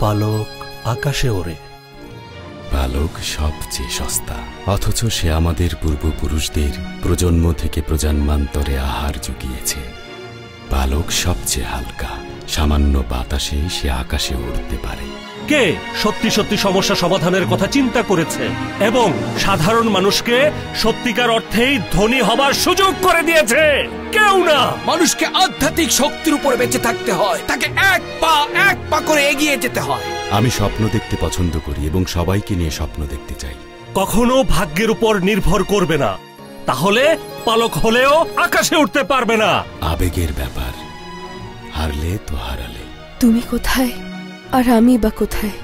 পালক আকাশে ওড়ে। পালক সবচেয়ে সস্তা, অথচ সে আমাদের পূর্বপুরুষদের প্রজন্ম থেকে প্রজন্মান্তরে আহার জুগিয়েছে। পালক সবচেয়ে হালকা, সামান্য বাতাসে সে আকাশে উড়তে পারে। কে সত্যি সত্যি সমস্যা সমাধানের কথা চিন্তা করেছে এবং সাধারণ মানুষকে সত্যিকার অর্থেই ধনী হবার সুযোগ করে দিয়েছে? কেউ না। মানুষকে আধ্যাত্মিক শক্তির উপর বেঁচে থাকতে হয়, তাকে এক পা করে এগিয়ে যেতে হয়। আমি স্বপ্ন দেখতে পছন্দ করি এবং সবাইকে নিয়ে স্বপ্ন দেখতে চাই। কখনো ভাগ্যের উপর নির্ভর করবে না, তাহলে পালক হলেও আকাশে উঠতে পারবে না। আবেগের ব্যাপার, হারলে তো হারালে। তুমি কোথায় আর আমি বা কোথায়?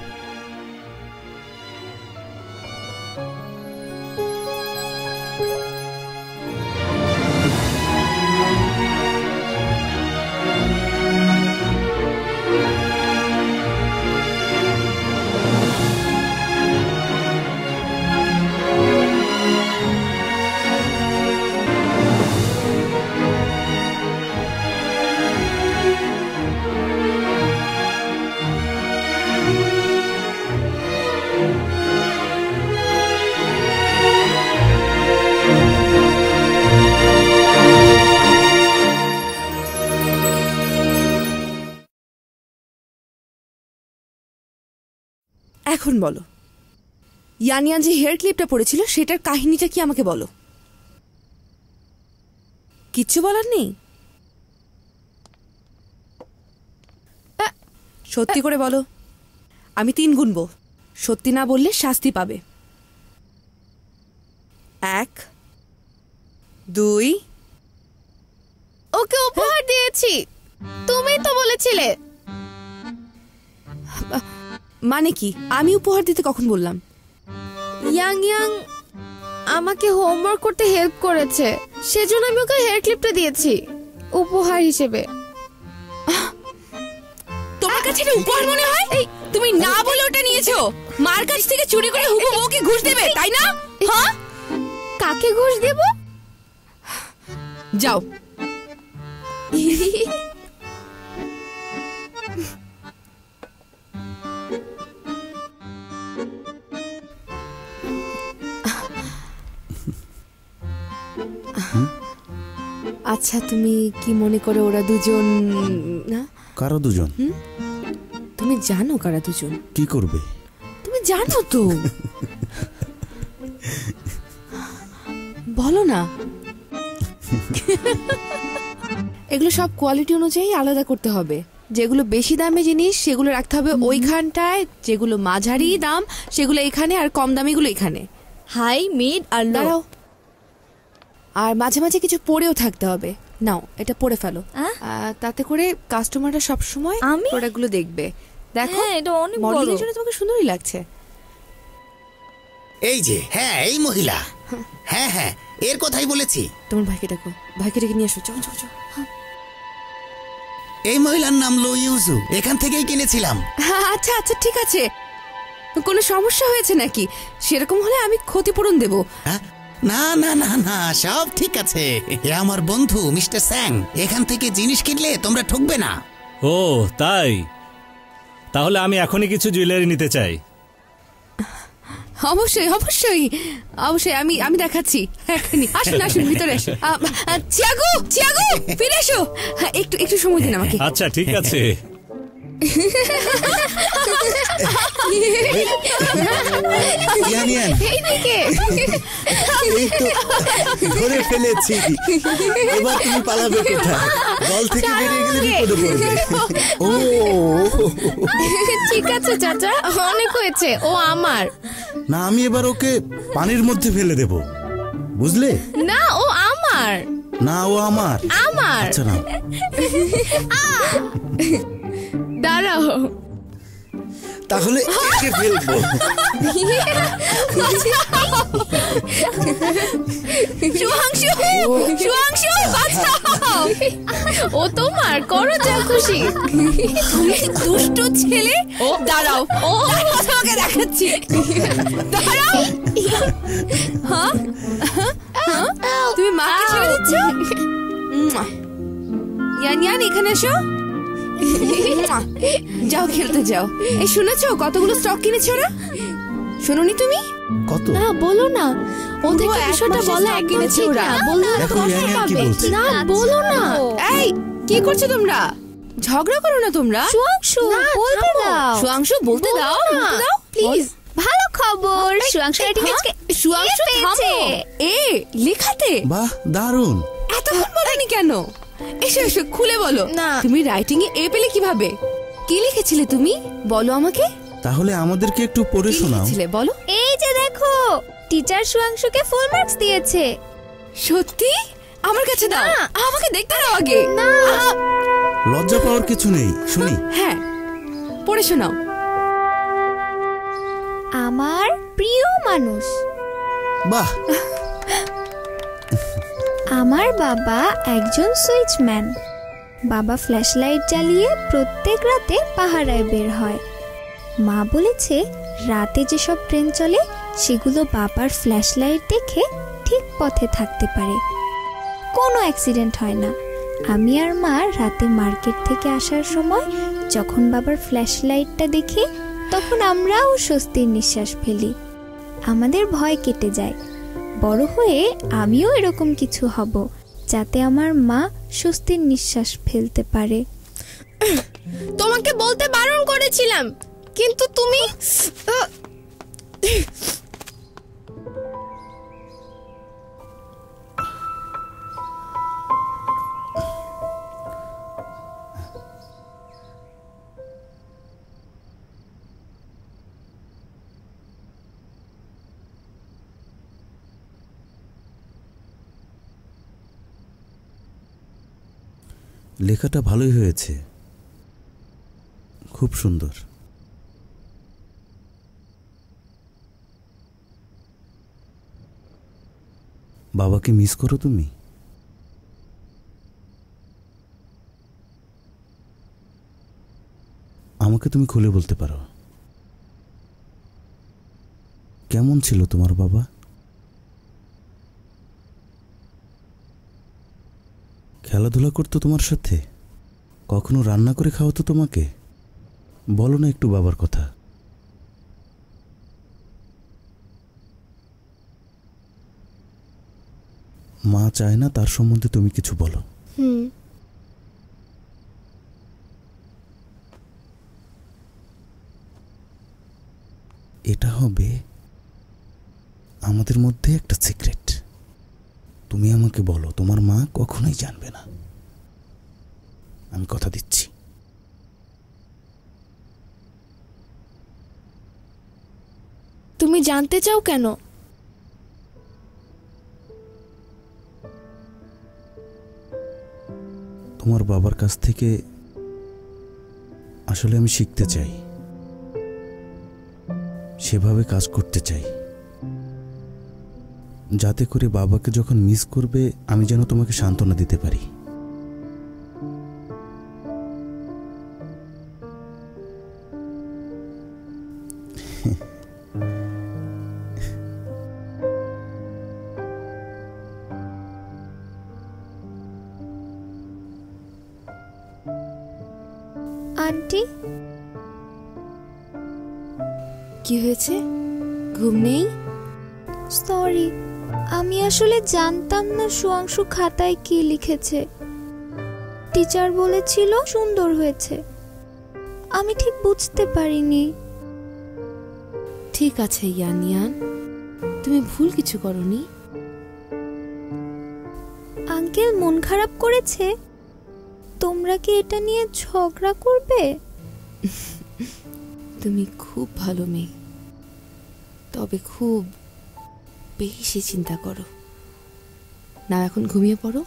এখন বলো, ইয়ানিয়ান যে হেয়ার ক্লিপটা পড়েছিল সেটার কাহিনীটা কি আমাকে বলো। কিচ্ছু বলার নেই? সত্যি করে বলো, আমি 3 গুনবো, সত্যি না বললে শাস্তি পাবে। 1 2। ওকে উপহার দিয়েছি, তুমি তো বলেছিলে। মানে কি? আমি উপহার দিতে কখন বললাম? ইয়াং ইয়াং আমাকে হোমওয়ার্ক করতে হেল্প করেছে, সেজন্য আমি ওকে হেয়ার ক্লিপটা দিয়েছি উপহার হিসেবে। তোমার কাছে এটা উপহার মনে হয়? তুমি না বলে ওটা নিয়েছো। মার কাছ থেকে চুরি করে হুবু বউকে ঘুষ দেবে, তাই না? হ্যাঁ, কাকে ঘুষ দেব? যাও। আচ্ছা, তুমি কি মনে করো ওরা দুজন? না, কারা দুজন? তুমি জানো কারা দুজন? কি করবে? তুমি জানো তো। বলো না। এগুলো সব কোয়ালিটি অনুযায়ী আলাদা করতে হবে। যেগুলো বেশি দামি জিনিস সেগুলো রাখতে হবে ওইখানটায়, যেগুলো মাঝারি দাম সেগুলো এখানে, আর কম দামিগুলো এখানে। হাই, মিড আর লো। আর মাঝে মাঝে কিছু পরেও থাকতে হবে। নাও, এটা পরে ফেলো, তাতে করে কাস্টমাররা সব সময় প্রোডাক্টগুলো দেখবে। দেখো, এটা অনেক বড়, মডেলের জন্য তোমাকে সুন্দরই লাগছে। এই যে, হ্যাঁ এই মহিলা, হ্যাঁ হ্যাঁ এর কথাই বলেছি। তোমার ভাইকে ডাকো, ভাইকে ডেকে নিয়ে আসো। চলো চলো চলো। এই মহিলার নাম লো ইউজু, এখান থেকেই কিনেছিলাম। আচ্ছা আচ্ছা, ঠিক আছে। কোনো সমস্যা হয়েছে নাকি? সেরকম হলে আমি ক্ষতিপূরণ দেব। না না না না, সব ঠিক আছে। এ আমার বন্ধু মিস্টার স্যাং, এখান থেকে জিনিস কিনলে তোমরা ঠকবে না। ও তাই? তাহলে আমি এখনই কিছু জুয়েলারি নিতে চাই। অবশ্যই অবশ্যই অবশ্যই, আমি দেখাচ্ছি এখনই। আসুন আসুন, ভিতরে আসুন। চিয়াগো চিয়াগো, ফিরে এসো। একটু একটু সময় দিন আমাকে। আচ্ছা ঠিক আছে। ধরে ফেলেছি, এবার তুমি পালাবে কোথায়? দল থেকে বেরিয়ে গেলে বিপদে পড়বে। ও ঠিক আছে চাচা, অনেক হয়েছে, ও আমার না। আমি এবার ওকে পানির মধ্যে ফেলে দেব, বুঝলে? না, ও আমার না, ও আমার। আচ্ছা না, দাঁড়াও তাহলে একে ফেলবো। ও তোমার, করো যা খুশি। দুষ্ট ছেলে, ও দাঁড়াও, ও তোমাকে দেখাচ্ছি। দাঁড়াও। তুমি মাকে ছেড়ে দিচ্ছ? ইয়ান ইয়ান, এখানে এসো। যাও খেলতে যাও। এই শুনেছো কতগুলো স্টক কিনেছো না? শুনোনি তুমি? কত? না বলো না, ওদেরকে বিষয়টা বলা একদম ঠিক না। বললে দেখো, কষ্ট ইয়াং ইয়াং কি পাবে। বলছে। না বলো না। এই কি করছো তোমরা? ঝগড়া করো না তোমরা। সুয়াংশু বলতে দাও। সুয়াংশু বলতে দাও, বলতে দাও প্লিজ। ভালো খবর, সুয়াংশু রাইটিং আজকে সুয়াংশু থামো। এ লেখাতে বাহ, দারুণ। এতক্ষণ বলনি কেন? এসো এসো খুলে বলো। না। তুমি রাইটিং এ এ পেলে কিভাবে? কি লিখেছিলে তুমি? বলো আমাকে। তাহলে আমাদেরকে একটু পড়ে কি শোনাও। লিখেছিলে বলো। এই যে দেখো, টিচার সুয়াংশুকে ফুল মার্কস দিয়েছে। সত্যি? আমার কাছে দাও, আমাকে দেখতে দাও আগে। না। লজ্জা পাওয়ার কিছু নেই, শুনি। হ্যাঁ, পড়ে শোনাও। আমার প্রিয় মানুষ, বাহ, আমার বাবা একজন সুইচম্যান। বাবা ফ্ল্যাশ লাইট জ্বালিয়ে প্রত্যেক রাতে পাহারায় বের হয়। মা বলেছে রাতে যেসব ট্রেন চলে সেগুলো বাবার ফ্ল্যাশ লাইট দেখে ঠিক পথে থাকতে পারে, কোনো অ্যাক্সিডেন্ট হয় না। আমি আর মা রাতে মার্কেট থেকে আসার সময় যখন বাবার ফ্ল্যাশ লাইটটা দেখি তখন আমরাও স্বস্তির নিঃশ্বাস ফেলি। আমাদের ভয় কেটে যায়। বড় হয়ে আমিও এরকম কিছু হব যাতে আমার মা স্বস্তির নিঃশ্বাস ফেলতে পারে। তোমাকে বলতে বারণ করেছিলাম, কিন্তু তুমি লেখাটা ভালোই হয়েছে, খুব সুন্দর। বাবাকে মিস করো তুমি? আমাকে তুমি খুলে বলতে পারো, কেমন ছিল তোমার বাবা? খেলাধুলা করতো তোমার সাথে? কখনো রান্না করে খাওয়াতো তোমাকে? বলো না একটু বাবার কথা। মা চায় না তার সম্বন্ধে তুমি কিছু বলো। এটা হবে আমাদের মধ্যে একটা সিক্রেট। তুমি আমাকে বলো, তোমার মা কখনোই জানবে না, আমি কথা দিচ্ছি। তুমি জানতে চাও কেন? তোমার বাবার কাছ থেকে আসলে আমি শিখতে চাই, সেভাবে কাজ করতে চাই, যাতে করে বাবাকে যখন মিস করবে আমি যেন তোমাকে সান্ত্বনা দিতে পারি। আন্টি, কি হয়েছে? ঘুম নেই? সরি, আমি আসলে জানতাম না সুয়াংশু খাতায় কি লিখেছে। টিচার বলেছিল সুন্দর হয়েছে, আমি ঠিক বুঝতে পারিনি। ঠিক আছে ইয়ান, তুমি ভুল কিছু করনি। আঙ্কেল মন খারাপ করেছে? তোমরা কি এটা নিয়ে ঝগড়া করবে? তুমি খুব ভালো মেয়ে, তবে খুব বেশি চিন্তা করো না। এখন ঘুমিয়ে পড়ো।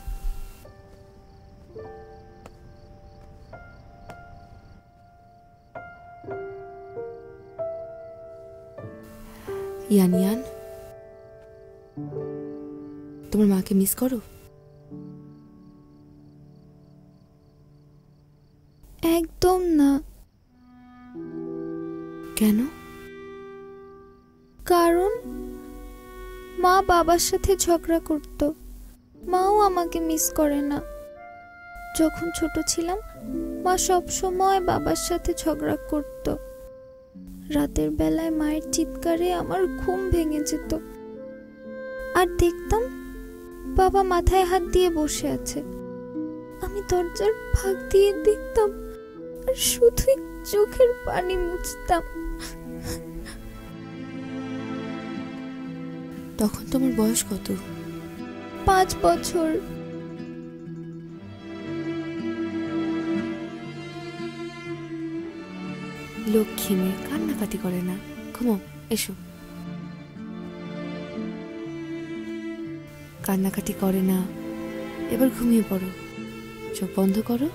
ইয়ান, তোমার মাকে মিস করো? একদম না। কেন? কারণ মা বাবার সাথে ঝগড়া করত, মাও আমাকে মিস করে না। যখন ছোট ছিলাম মা সব সময় বাবার সাথে ঝগড়া করত। রাতের বেলায় মায়ের চিৎকারে আমার ঘুম ভেঙে যেত। আর দেখতাম বাবা মাথায় হাত দিয়ে বসে আছে। আমি দরজার ফাঁক দিয়ে দেখতাম আর শুধুই চোখের পানি মুছতাম। তখন তোমার বয়স কত? 5 বছর। লক্ষ্মী মেয়ে, কান্নাকাটি করে না। ঘুমো, এসো। কান্নাকাটি করে না, এবার ঘুমিয়ে পড়ো। চোখ বন্ধ করো।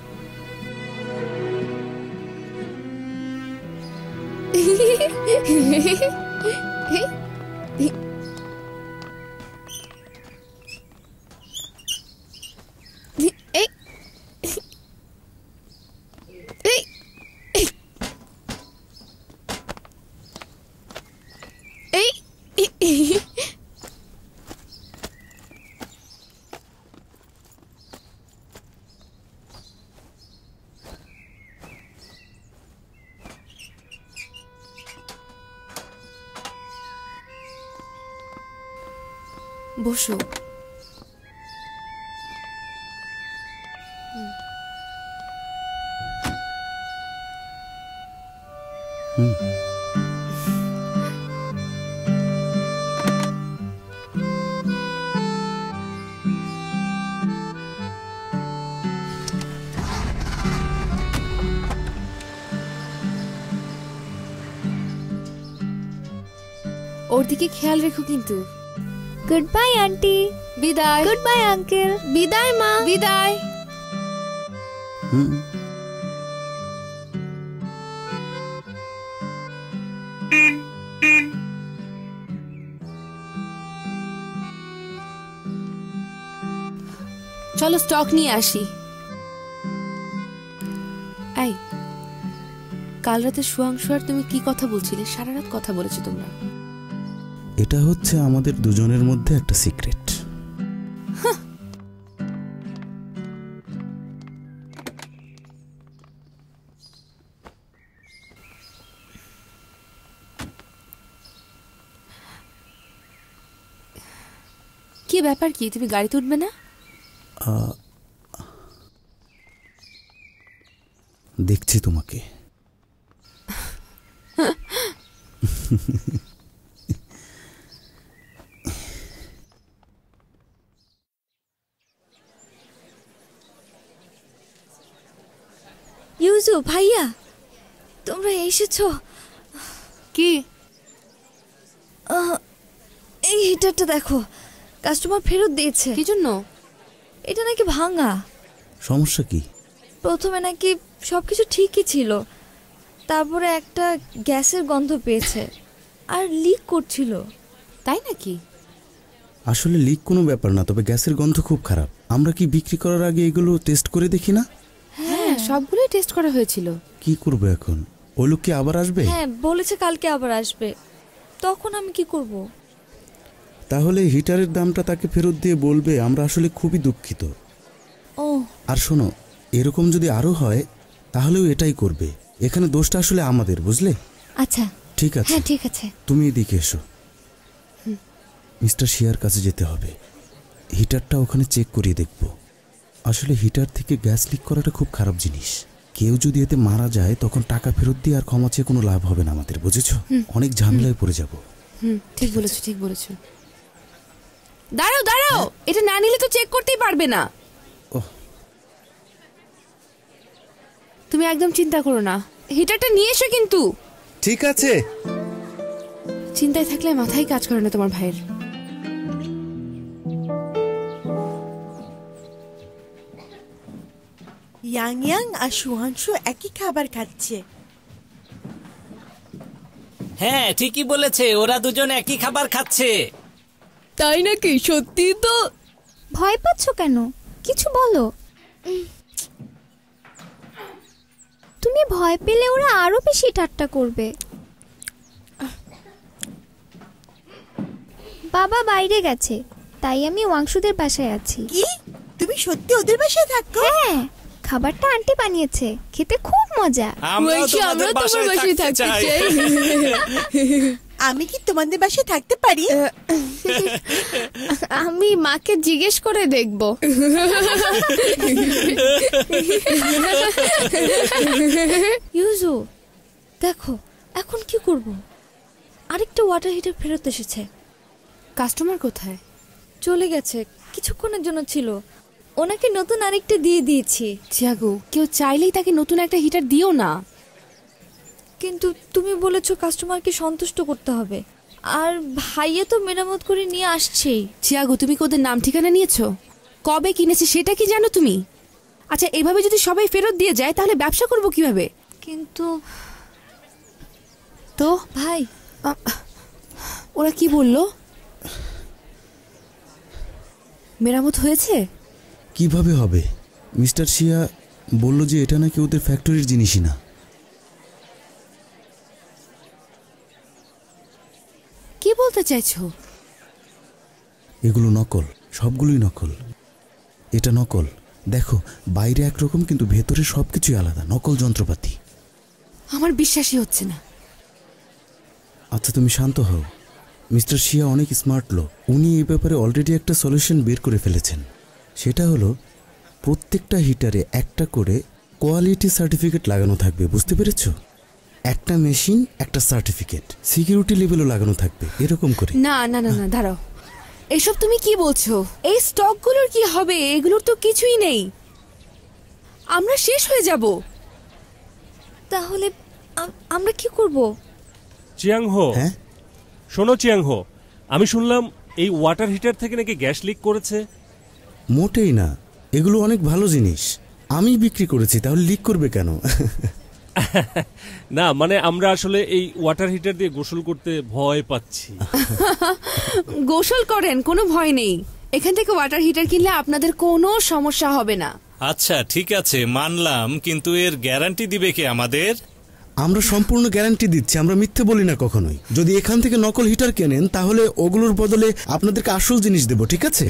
বসো। ওর দিকে খেয়াল রেখো কিন্তু। Good bye aunty. বিদায়। Good bye uncle. বিদায় মা। বিদায়। চলো স্টক নিয়ে আসি। এই, কাল রাতে সুয়াংশু আর তুমি কি কথা বলছিলে? সারা রাত কথা বলেছো তোমরা। এটা হচ্ছে আমাদের দুজনের মধ্যে একটা সিক্রেট। কি ব্যাপার? কি তুমি গাড়িতে উঠবে না? দেখছি তোমাকে। ইউজু ভাইয়া, তোমরা এসেছো? কি? এই হিটারটা দেখো, কাস্টমার ফেরত দিয়েছে। কি জন্য? এটা নাকি ভাঙা। সমস্যা কি? প্রথমে নাকি সবকিছু ঠিকই ছিল, তারপরে একটা গ্যাসের গন্ধ পেয়েছে আর লিক করছিল। তাই নাকি? আসলে লিক কোনো ব্যাপার না, তবে গ্যাসের গন্ধ খুব খারাপ। আমরা কি বিক্রি করার আগে এগুলো টেস্ট করে দেখি না? হ্যাঁ, সবগুলোই টেস্ট করা হয়েছিল। কি করব এখন? ওই লোক কি আবার আসবে? হ্যাঁ, বলেছে কালকে আবার আসবে। তখন আমি কি করব? তাহলে হিটারের দামটা তাকে ফেরত দিয়ে বলবে আমরা আসলে খুবই দুঃখিত। ও, আর শোনো, এরকম যদি আরো হয় তাহলেও এটাই করবে। এখানে দোষটা আসলে আমাদের, বুঝলে? আচ্ছা ঠিক আছে। হ্যাঁ ঠিক আছে। তুমি এদিকে এসো। মিস্টার শিয়ার কাছে যেতে হবে। হিটারটা ওখানে চেক করিয়ে দেখব। আসলে হিটার থেকে গ্যাস লিক করাটা খুব খারাপ জিনিস। কেউ যদি এতে মারা যায় তখন টাকা ফেরত দিয়ে আর ক্ষমা চেয়ে কোনো লাভ হবে না আমাদের, বুঝেছো? অনেক ঝামেলায় পড়ে যাব। ঠিক বলেছো, ঠিক বলেছো। দাঁড়াও দাঁড়াও, এটা না নিলে তো চেক করতেই পারবে না। তুমি একদম চিন্তা করো না, হিটারটা নিয়ে এসো কিন্তু। ঠিক আছে। চিন্তায় থাকলে মাথায় কাজ করে না তোমার ভাইয়ের। ইয়াং ইয়াং আর সুহাংশু একই খাবার খাচ্ছে। হ্যাঁ ঠিকই বলেছে, ওরা দুজন একই খাবার খাচ্ছে। তাই নাকি? সত্যি তো? ভয় পাচ্ছ কেন? কিছু বলো। তুমি ভয় পেলে ওরা আরো বেশি ঠাট্টা করবে। বাবা বাইরে গেছে, তাই আমি ওয়াংশুদের বাসায় আছি। কি? তুমি সত্যি ওদের বাসায় থাকো? হ্যাঁ, খাবারটা আন্টি বানিয়েছে, খেতে খুব মজা। আমরাও তোমাদের বাসায় থাকতে চাই। আমি কি তোমাদের বাসায় থাকতে পারি? আমি মাকে জিজ্ঞেস করে দেখব। ইউজু, দেখো এখন কি করব? আরেকটা ওয়াটার হিটার ফেরত এসেছে। কাস্টমার কোথায়? চলে গেছে, কিছুক্ষণের জন্য ছিল। ওনাকে নতুন আরেকটা দিয়ে দিয়েছি। চিয়াগো, কেউ চাইলেই তাকে নতুন একটা হিটার দিও না। কিন্তু তুমি বলেছো কাস্টমারকে সন্তুষ্ট করতে হবে, আর ভাইয়া তো মেরামত করে নিয়ে আসছেই। চিয়াগো, তুমি কি ওদের নাম ঠিকানা নিয়েছো? কবে কিনেছে সেটা কি জানো তুমি? আচ্ছা, এভাবে যদি সবাই ফেরত দিয়ে যায় তাহলে ব্যবসা করবো কিভাবে? কিন্তু তো ভাই, ওরা কি বললো? মেরামত হয়েছে? কিভাবে হবে? মিস্টার শিয়া বলল যে এটা নাকি ওদের ফ্যাক্টরির জিনিসই না। কি বলতে চাইছো? এগুলো নকল, সবগুলোই নকল। এটা নকল। দেখো, বাইরে একরকম কিন্তু ভেতরে সবকিছুই আলাদা, নকল যন্ত্রপাতি। আমার বিশ্বাসই হচ্ছে না। আচ্ছা, তুমি শান্ত হও। মিস্টার শিয়া অনেক স্মার্ট লোক। উনি এই ব্যাপারে অলরেডি একটা সলিউশন বের করে ফেলেছেন। সেটা হলো প্রত্যেকটা হিটারে একটা করে কোয়ালিটি সার্টিফিকেট লাগানো থাকবে, বুঝতে পেরেছো? একটা মেশিন, একটা সার্টিফিকেট, সিকিউরিটি লেভেলও লাগানো থাকবে, এরকম করে। না না না না, দাঁড়াও, এসব তুমি কি বলছো? এই স্টকগুলোর কি হবে? এগুলোর তো কিছুই নেই, আমরা শেষ হয়ে যাব। তাহলে আমরা কি করব? চিয়াংহো, হ্যাঁ শোনো চিয়াংহো, আমি শুনলাম এই ওয়াটার হিটার থেকে নাকি গ্যাস লিক করেছে। মোটেই না, এগুলো অনেক ভালো জিনিস। আমি বিক্রি করেছি, তাহলে লিক করবে কেন? না, মানে আমরা আসলে এই ওয়াটার হিটার দিয়ে গোসল করতে ভয় পাচ্ছি। গোসল করেন, কোনো ভয় নেই। এখান থেকে ওয়াটার হিটার কিনলে আপনাদের কোনো সমস্যা হবে না। আচ্ছা ঠিক আছে, মানলাম, কিন্তু এর গ্যারান্টি দিবে কে আমাদের? আমরা সম্পূর্ণ গ্যারান্টি দিচ্ছি, আমরা মিথ্যে বলি না কখনোই। যদি এখান থেকে নকল হিটার কেনেন তাহলে ওগুলোর বদলে আপনাদেরকে আসল জিনিস দেব, ঠিক আছে?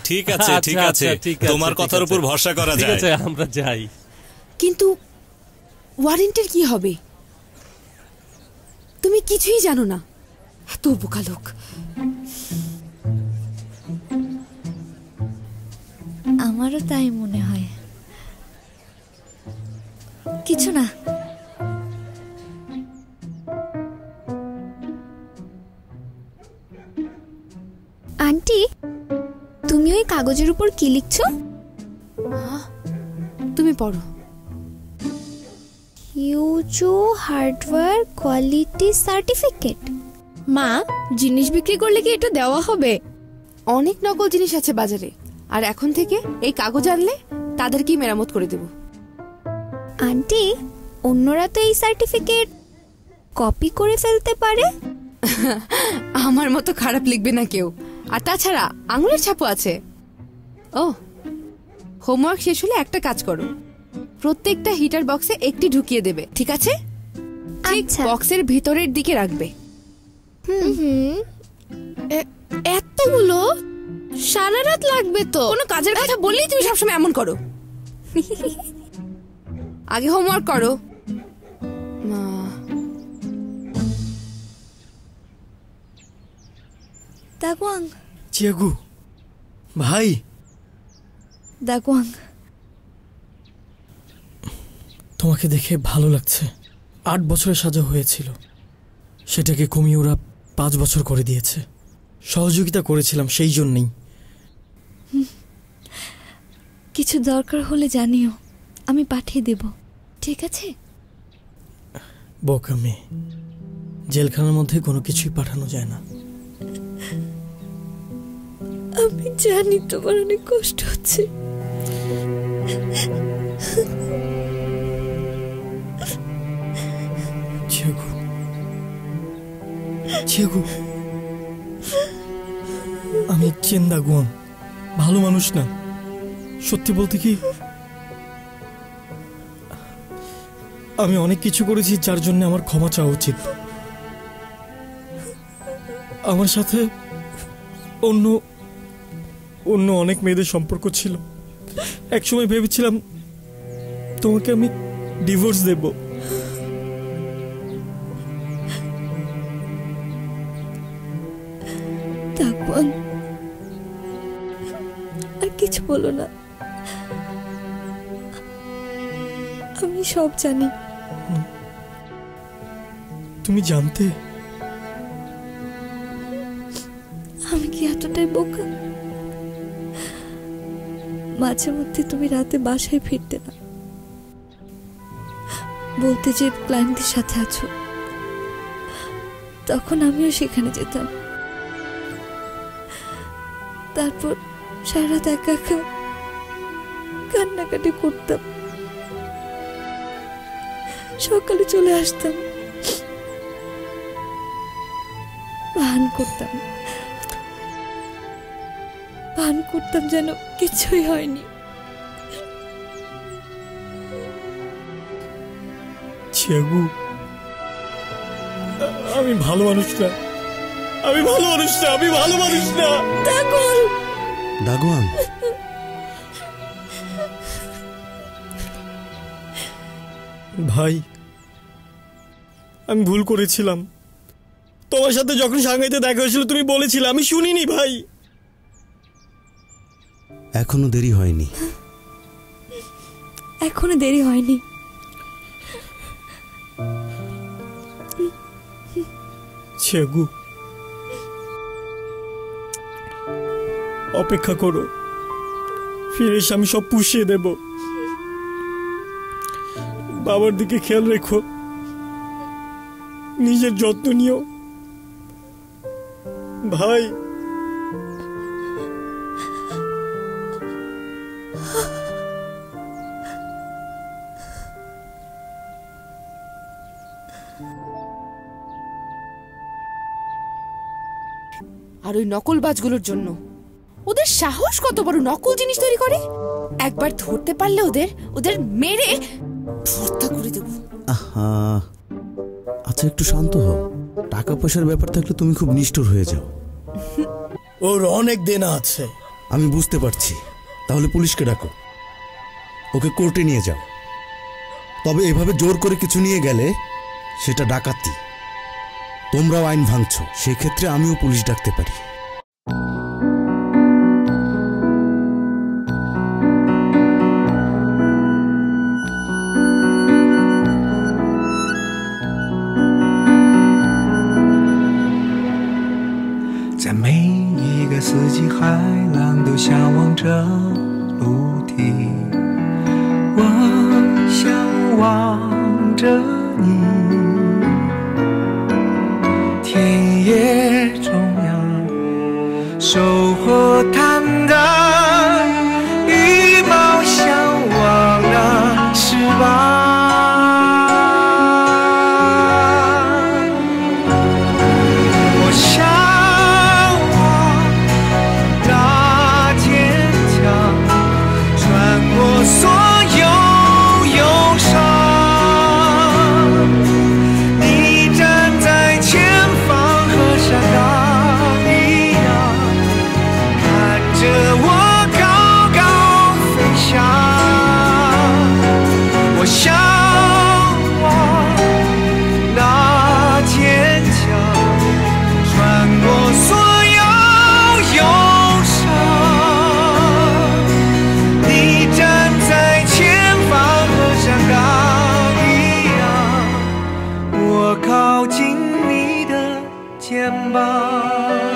ঠিক আছে ঠিক আছে, তোমার কথার উপর ভরসা করা যায়। ঠিক আছে, আমরা যাই। কিন্তু ওয়ারেন্টির কি হবে? তুমি কিছুই জানো না, এত বোকা লোক। আমারও তাই মনে হয়। কিছু না। আন্টি, তুমি ওই কাগজের উপর কি লিখছো? তুমি পড়ো। Yuju hardware quality certificate. মা, জিনিস বিক্রি করলে কি এটা দেওয়া হবে? অনেক নকল জিনিস আছে বাজারে, আর এখন থেকে এই কাগজ আনলে তাদেরকেই মেরামত করে দেব। আন্টি, অন্যরা তো এই সার্টিফিকেট কপি করে ফেলতে পারে। আমার মতো খারাপ লিখবে না কেউ। আর তাছাড়া আঙুলের ছাপও আছে। ও, হোমওয়ার্ক শেষ হলে একটা কাজ করো, প্রত্যেকটা হিটার বক্সে একটি ঢুকিয়ে দেবে, ঠিক আছে? ঠিক বক্সের ভিতরের দিকে রাখবে। এতগুলো সারা রাত লাগবে তো। কোনো কাজের কথা বললেই তুমি সবসময় এমন করো। আগে হোমওয়ার্ক করো। দাগুয়াং, চিয়াগু ভাই। দাগুয়াং, তোমাকে দেখে ভালো লাগছে। 8 বছরের সাজা হয়েছিল, সেটাকে কমিয়ে ওরা 5 বছর করে দিয়েছে। সহযোগিতা করেছিলাম সেই জন্যই। কিছু দরকার হলে জানিও, আমি পাঠিয়ে দেব, ঠিক আছে? বোকা মেয়ে, জেলখানার মধ্যে কোনো কিছুই পাঠানো যায় না। আমি জানি তোমার অনেক কষ্ট হচ্ছে। চিয়াগু, চিয়াগু, আমি চেন দাগুয়াং, ভালো মানুষ না। সত্যি বলতে কি, আমি অনেক কিছু করেছি যার জন্য আমার ক্ষমা চাওয়া উচিত। আমার সাথে অন্য অনেক মেয়েদের সম্পর্ক ছিল। একসময় ভেবেছিলাম তোমাকে আমি ডিভোর্স দেব। তাকওয়ান, আর কিছু বলো না, আমি সব জানি। তুমি জানতে? আমি কি এতটাই বোকা? মাঝে মধ্যে তুমি রাতে বাসায় ফিরতে না, বলতে যে ক্লায়েন্টদের সাথে আছো, তখন আমিও সেখানে যেতাম। তারপর সারা রাত একা একা কান্নাকাটি করতাম, সকালে চলে আসতাম, ভান করতাম যেন কিছুই হয়নি। ছিয়াগু, আমি ভালো মানুষ না, আমি ভালো মানুষ না, আমি ভালো মানুষ না। দাগোয়ান, ভাই আমি ভুল করেছিলাম। তোমার সাথে যখন সাংহাইতে দেখা হয়েছিল তুমি বলেছিলে, আমি শুনিনি ভাই। এখনো দেরি হয়নি। এখনো দেরি হয়নি। ছিয়াগু, অপেক্ষা করো, ফিরে এসে আমি সব পুষিয়ে দেব। বাবার দিকে খেয়াল রেখো, নিজের যত্ন নিও ভাই। আর ওই নকলবাজগুলোর জন্য ওদের সাহস কত বড়, নকল জিনিস তৈরি করে। একবার ধরতে পারলে ওদের মেরে ভর্তা করে দেব। আহা, আচ্ছা একটু শান্ত হও। টাকা পয়সার ব্যাপার থাকলে তুমি খুব নিষ্ঠুর হয়ে যাও। ওর অনেক দেনা আছে। আমি বুঝতে পারছি, তাহলে পুলিশকে ডাকো, ওকে কোর্টে নিয়ে যাও। তবে এভাবে জোর করে কিছু নিয়ে গেলে সেটা ডাকাতি, তোমরাও আইন ভাঙছো, সেক্ষেত্রে আমিও পুলিশ ডাকতে পারি।在每一个四季，海浪都向往着陆地。我向往着你，田野中央，收获坦荡，羽毛向往那翅膀。靠近你的肩膀。